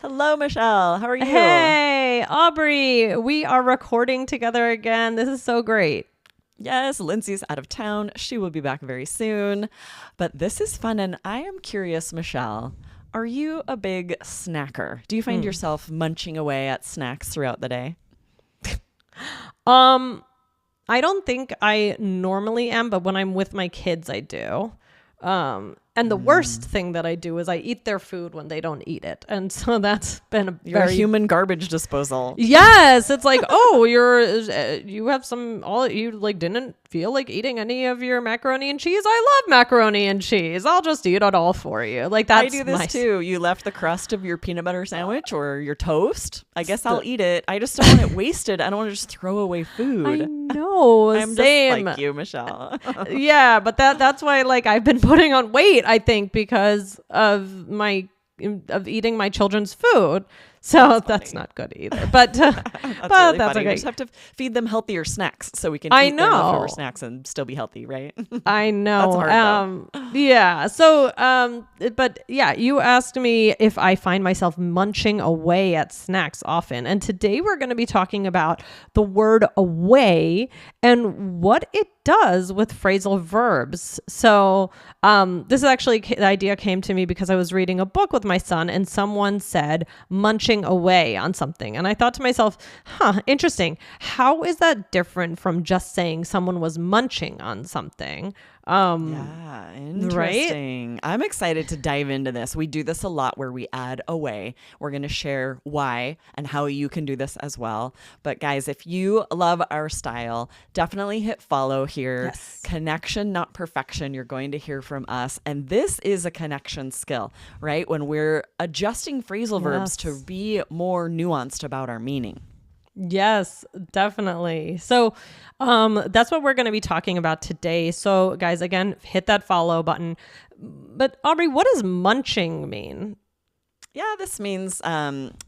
Hello, Michelle. How are you? Hey, Aubrey. We are recording together again. This is so great. Yes, Lindsay's out of town. She will be back very soon. But this is fun, and I am curious, Michelle. Are you a big snacker? Do you find yourself munching away at snacks throughout the day? I don't think I normally am, but when I'm with my kids, I do. And the worst thing that I do is I eat their food when they don't eat it. And so that's been a You're a human garbage disposal. Yes, it's like, oh, you have you like didn't feel like eating any of your macaroni and cheese. I love macaroni and cheese. I'll just eat it all for you. Like that's I do this too. You left the crust of your peanut butter sandwich or your toast. I guess I'll eat it. I just don't want it wasted. I don't want to just throw away food. I know. I'm same. just like you, Michelle. Yeah, but that's why like I've been putting on weight, I think, because of eating my children's food. So that's not good either. But that's really funny. okay. We just have to feed them healthier snacks so we can I eat their know. leftover snacks and still be healthy, right? I know. That's hard, yeah. So, but yeah, you asked me if I find myself munching away at snacks often. And today we're going to be talking about the word away and what it does with phrasal verbs. So, this is actually, the idea came to me because I was reading a book with my son and someone said munching away on something. And I thought to myself, interesting. How is that different from just saying someone was munching on something? Yeah, interesting. Right? I'm excited to dive into this. We do this a lot where we add away. We're going to share why and how you can do this as well. But guys, if you love our style, definitely hit follow here. Yes. Connection, not perfection. You're going to hear from us. And this is a connection skill, right? When we're adjusting phrasal verbs to be more nuanced about our meaning. Yes, definitely. So that's what we're going to be talking about today. So guys, again, hit that follow button. But Aubrey, what does munching mean? Yeah, this means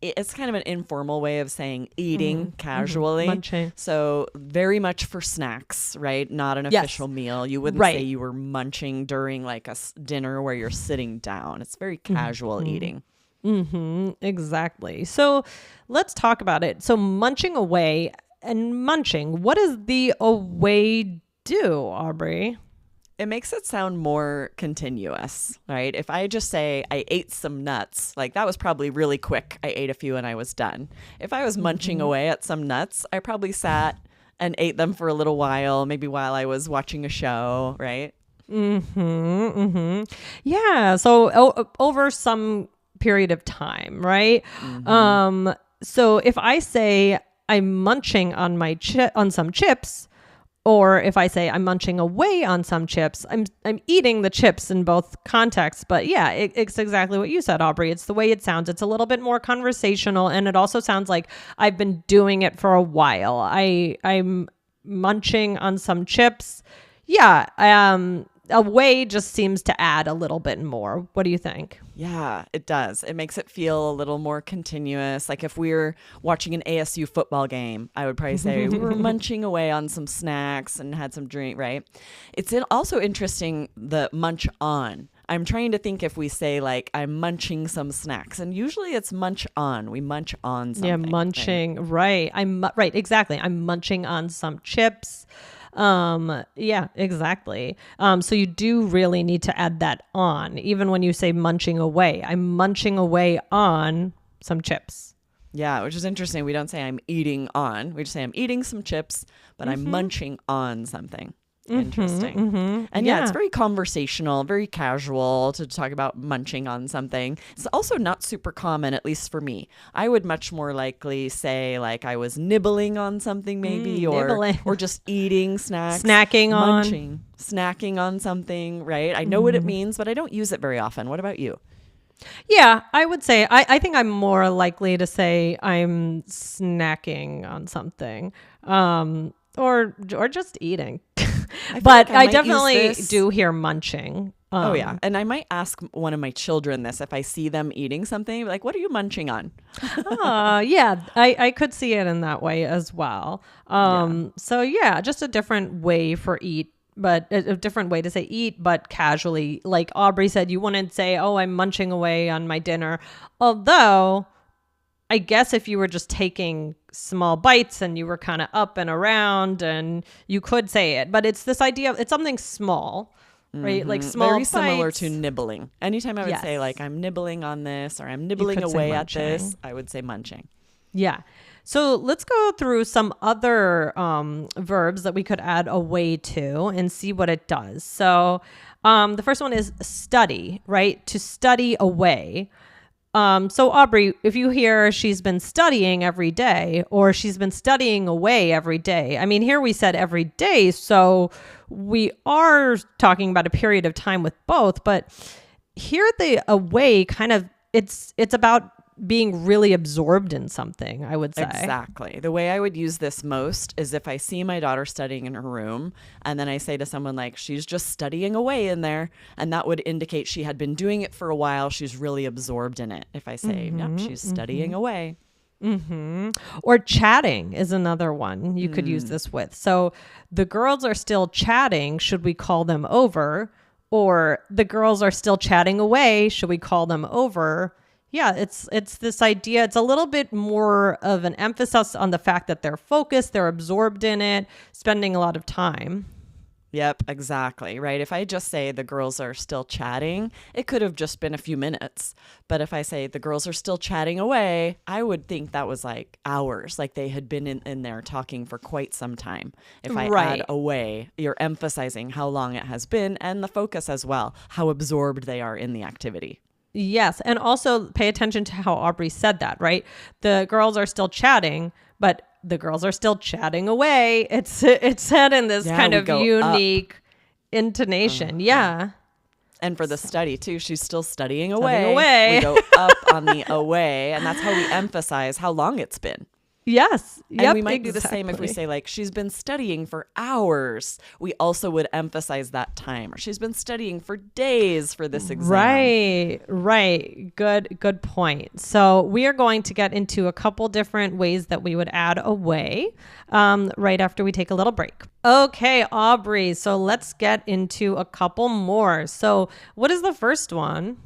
it's kind of an informal way of saying eating casually. Munching. So very much for snacks, right? Not an official meal. You wouldn't say you were munching during like a dinner where you're sitting down. It's very casual eating. Exactly. So let's talk about it. So munching away and munching, what does the away do, Aubrey? It makes it sound more continuous, right? If I just say I ate some nuts, like that was probably really quick. I ate a few and I was done. If I was munching away at some nuts, I probably sat and ate them for a little while, maybe while I was watching a show, right? Yeah. So over some period of time, right? So if I say I'm munching on on some chips, or if I say I'm munching away on some chips, I'm eating the chips in both contexts. But yeah, it's exactly what you said, Aubrey. It's the way it sounds. It's a little bit more conversational, and it also sounds like I've been doing it for a while. I'm munching on some chips. Yeah. Away just seems to add a little bit more. What do you think? Yeah, it does. It makes it feel a little more continuous. Like if we're watching an ASU football game, I would probably say we were munching away on some snacks and had some drink, right? It's also interesting, the munch on. I'm trying to think if we say like I'm munching some snacks, and usually it's munch on. We munch on something. Yeah, munching. Right. Right. Exactly. I'm munching on some chips. Yeah, exactly. So you do really need to add that on, even when you say munching away. I'm munching away on some chips. Yeah, which is interesting. We don't say I'm eating on. We just say I'm eating some chips, but I'm munching on something. Interesting. And yeah, it's very conversational, very casual to talk about munching on something. It's also not super common, at least for me. I would much more likely say like I was nibbling on something maybe, or just eating snacks. Snacking on something, right? I know what it means, but I don't use it very often. What about you? Yeah, I would say I think I'm more likely to say I'm snacking on something, or just eating. But I definitely do hear munching. Oh, yeah. And I might ask one of my children this if I see them eating something, like, what are you munching on? Yeah, I could see it in that way as well. So, yeah, just a different way for eat. But a different way to say eat, but casually. Like Aubrey said, you wouldn't say, oh, I'm munching away on my dinner. Although I guess if you were just taking small bites and you were kind of up and around, and you could say it, but it's this idea of it's something small, right? Like small Very bites. similar to nibbling. Anytime I would say Yes. like I'm nibbling on this or I'm nibbling could say away at munching. this, I would say munching. Yeah. So let's go through some other verbs that we could add away to and see what it does. So the first one is study, right? To study away. So Aubrey, if you hear she's been studying every day or she's been studying away every day, I mean, here we said every day. So we are talking about a period of time with both, but here the away kind of, it's about being really absorbed in something, I would say. Exactly. The way I would use this most is if I see my daughter studying in her room and then I say to someone like, she's just studying away in there. And that would indicate she had been doing it for a while. She's really absorbed in it. If I say, no, she's studying away. Or chatting is another one you could use this with. So the girls are still chatting. Should we call them over? Or the girls are still chatting away. Should we call them over? Yeah, it's this idea. It's a little bit more of an emphasis on the fact that they're focused, they're absorbed in it, spending a lot of time. Yep, exactly. Right. If I just say the girls are still chatting, it could have just been a few minutes. But if I say the girls are still chatting away, I would think that was like hours, like they had been in there talking for quite some time. If I add away, you're emphasizing how long it has been and the focus as well, how absorbed they are in the activity. Yes. And also pay attention to how Aubrey said that, right? The girls are still chatting, but the girls are still chatting away. It's said in this kind of unique intonation. Yeah. And for the study too, she's still studying away. We go up on the away, and that's how we emphasize how long it's been. Yes. And we might do the same if we say like, she's been studying for hours. We also would emphasize that time. Or she's been studying for days for this exam. Right. Good point. So we are going to get into a couple different ways that we would add away right after we take a little break. Okay, Aubrey. So let's get into a couple more. So what is the first one?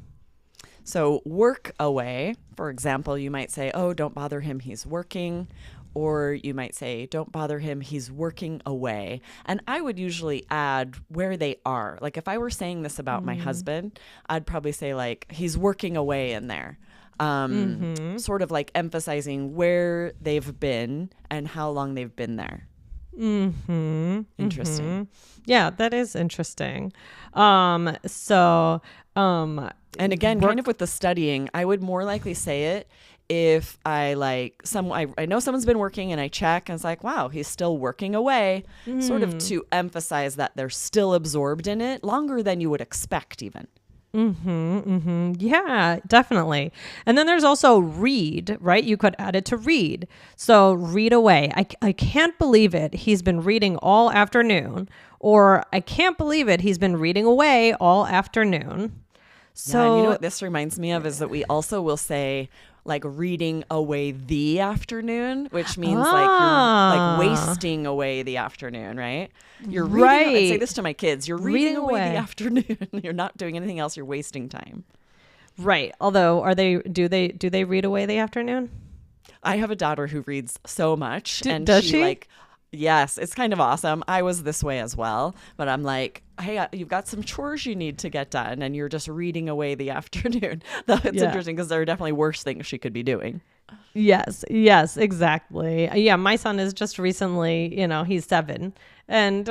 So work away, for example, you might say, oh, don't bother him, he's working. Or you might say, don't bother him, he's working away. And I would usually add where they are. Like if I were saying this about my husband, I'd probably say like, he's working away in there. Sort of like emphasizing where they've been and how long they've been there. Interesting. Yeah, that is interesting. And again, kind of with the studying, I would more likely say it if I know someone's been working and I check and it's like, wow, he's still working away, sort of to emphasize that they're still absorbed in it longer than you would expect even. Yeah, definitely. And then there's also read, right? You could add it to read. So read away. I can't believe it. He's been reading all afternoon. Or I can't believe it. He's been reading away all afternoon. So and you know what this reminds me of is that we also will say like reading away the afternoon, which means like you're like wasting away the afternoon, right? You're reading. I say this to my kids. You're reading away the afternoon. You're not doing anything else. You're wasting time. Right. Although do they read away the afternoon? I have a daughter who reads so much. And does she? Yes, it's kind of awesome. I was this way as well, but I'm like, hey, you've got some chores you need to get done and you're just reading away the afternoon. It's interesting because there are definitely worse things she could be doing. Yes, exactly. Yeah, my son is just recently, he's 7 and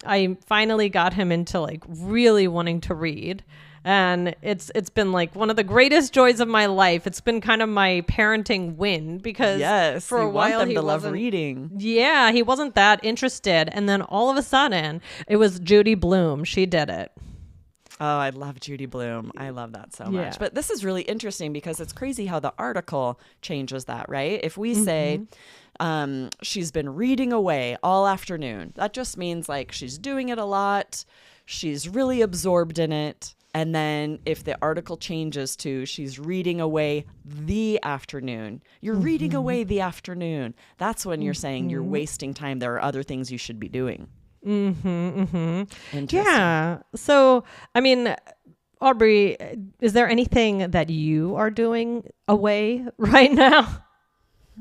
I finally got him into like really wanting to read. And it's been like one of the greatest joys of my life. It's been kind of my parenting win because for a while he love reading. Yeah, he wasn't that interested. And then all of a sudden it was Judy Blume. She did it. Oh, I love Judy Blume. I love that so much. But this is really interesting because it's crazy how the article changes that, right? If we say she's been reading away all afternoon, that just means like she's doing it a lot. She's really absorbed in it. And then if the article changes to she's reading away the afternoon, you're reading away the afternoon. That's when you're saying you're wasting time. There are other things you should be doing. Yeah. So, I mean, Aubrey, is there anything that you are doing away right now?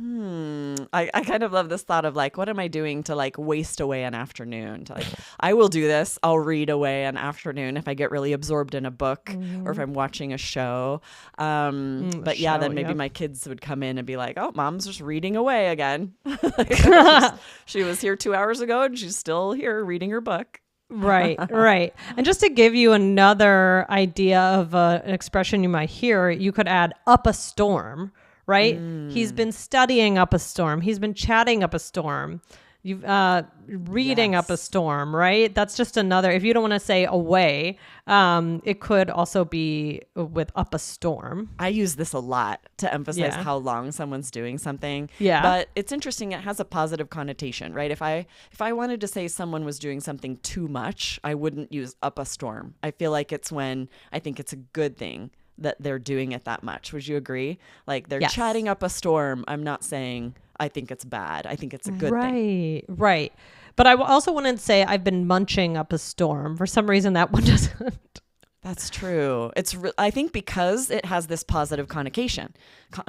I kind of love this thought of like, what am I doing to like waste away an afternoon? To like, I will do this. I'll read away an afternoon if I get really absorbed in a book or if I'm watching a show. But yeah, then maybe my kids would come in and be like, oh, mom's just reading away again. She was here 2 hours ago and she's still here reading her book. Right. And just to give you another idea of an expression you might hear, you could add up a storm. Right? He's been studying up a storm. He's been chatting up a storm. You've reading up a storm, right? That's just another. If you don't want to say away, it could also be with up a storm. I use this a lot to emphasize how long someone's doing something. Yeah. But it's interesting. It has a positive connotation, right? If I wanted to say someone was doing something too much, I wouldn't use up a storm. I feel like it's when I think it's a good thing that they're doing it that much. Would you agree? Like they're chatting up a storm. I'm not saying I think it's bad. I think it's a good thing. Right. But I also wanted to say I've been munching up a storm. For some reason, that one doesn't. That's true. I think because it has this positive connotation,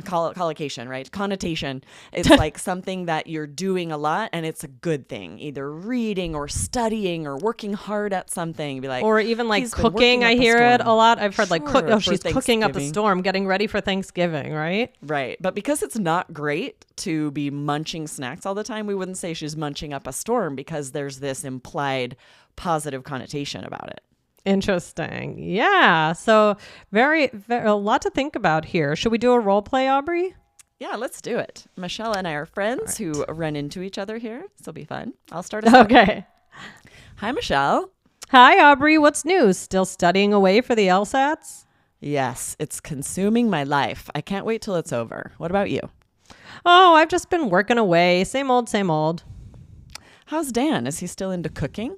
collocation, right? Connotation. It's like something that you're doing a lot and it's a good thing, either reading or studying or working hard at something. Be like, or even like cooking. I hear it a lot. I've heard like, she's cooking up a storm, getting ready for Thanksgiving, right? Right. But because it's not great to be munching snacks all the time, we wouldn't say she's munching up a storm because there's this implied positive connotation about it. Interesting. Yeah. So very, a lot to think about here. Should we do a role play, Aubrey? Yeah, let's do it. Michelle and I are friends who run into each other here. This will be fun. I'll start us Okay. Hi, Michelle. Hi, Aubrey. What's new? Still studying away for the LSATs? Yes, it's consuming my life. I can't wait till it's over. What about you? Oh, I've just been working away. Same old, same old. How's Dan? Is he still into cooking?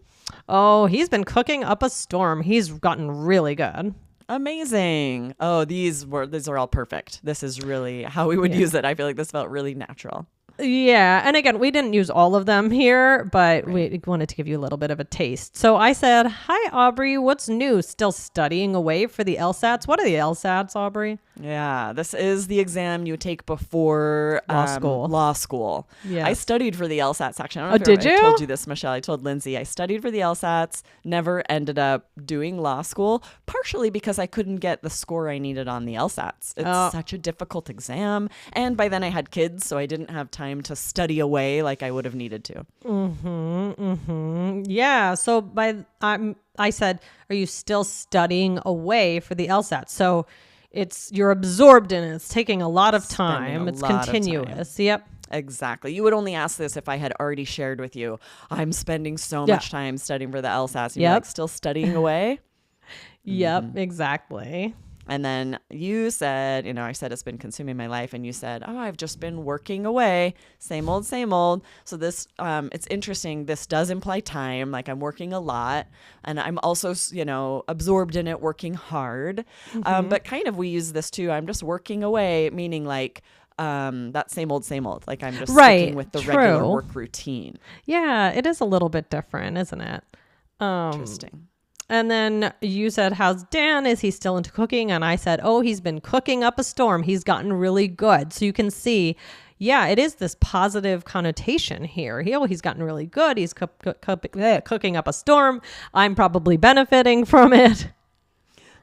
Oh, he's been cooking up a storm. He's gotten really good. Amazing. Oh, these are all perfect. This is really how we would use it. I feel like this felt really natural. Yeah. And again, we didn't use all of them here, but we wanted to give you a little bit of a taste. So I said, hi, Aubrey. What's new? Still studying away for the LSATs? What are the LSATs, Aubrey? Yeah, this is the exam you take before law school. Yes. I studied for the LSAT section. I don't know if I told you this, Michelle. I told Lindsay I studied for the LSATs, never ended up doing law school, partially because I couldn't get the score I needed on the LSATs. It's such a difficult exam. And by then I had kids, so I didn't have time to study away like I would have needed to. Yeah. So I said, are you still studying away for the LSAT? So you're absorbed in it. It's taking a lot of time. It's continuous. Yep. Exactly. You would only ask this if I had already shared with you, I'm spending so much time studying for the LSATs. You're like, still studying away? Yep, exactly. And then you said, I said it's been consuming my life. And you said, oh, I've just been working away. Same old, same old. So this, it's interesting. This does imply time. Like I'm working a lot. And I'm also, absorbed in it, working hard. But kind of we use this too. I'm just working away, meaning like that same old, same old. Like I'm just sticking with the regular work routine. Yeah, it is a little bit different, isn't it? Interesting. And then you said, how's Dan? Is he still into cooking? And I said, oh, he's been cooking up a storm. He's gotten really good. So you can see, it is this positive connotation here. He's gotten really good. He's cooking up a storm. I'm probably benefiting from it.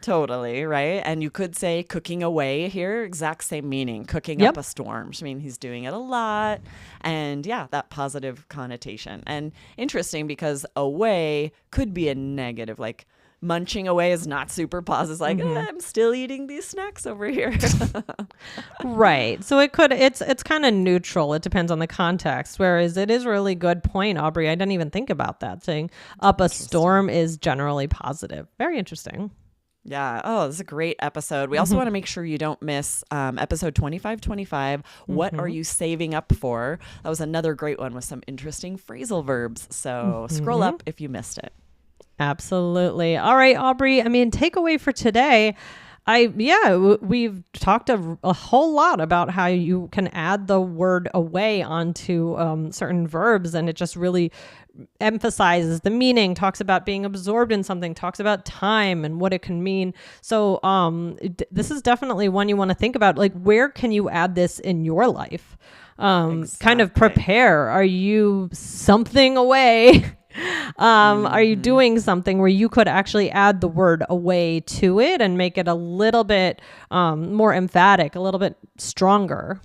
Totally, right? And you could say cooking away here, exact same meaning, cooking up a storm. I mean, he's doing it a lot. And that positive connotation. And interesting because away could be a negative, like munching away is not super positive. Like, I'm still eating these snacks over here. Right. So it's kind of neutral. It depends on the context. Whereas it is a really good point, Aubrey. I didn't even think about that. Saying up a storm is generally positive. Very interesting. Yeah. Oh, this is a great episode. We also want to make sure you don't miss episode 2525. What are you saving up for? That was another great one with some interesting phrasal verbs. So scroll up if you missed it. Absolutely. All right, Aubrey. Takeaway for today. we've talked a whole lot about how you can add the word away onto certain verbs, and it just really emphasizes the meaning, talks about being absorbed in something, talks about time and what it can mean. So this is definitely one you want to think about. Like, where can you add this in your life? Kind of prepare. Are you something away? Are you doing something where you could actually add the word away to it and make it a little bit more emphatic, a little bit stronger?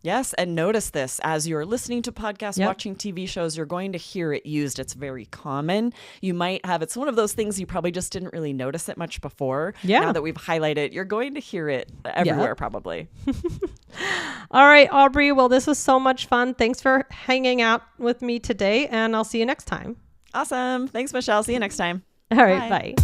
Yes, and notice this as you're listening to podcasts, watching TV shows, you're going to hear it used. It's very common. You might have, it's one of those things you probably just didn't really notice it much before. Yeah. Now that we've highlighted it, you're going to hear it everywhere probably. All right, Aubrey. Well, this was so much fun. Thanks for hanging out with me today, and I'll see you next time. Awesome. Thanks, Michelle. See you next time. All right, bye.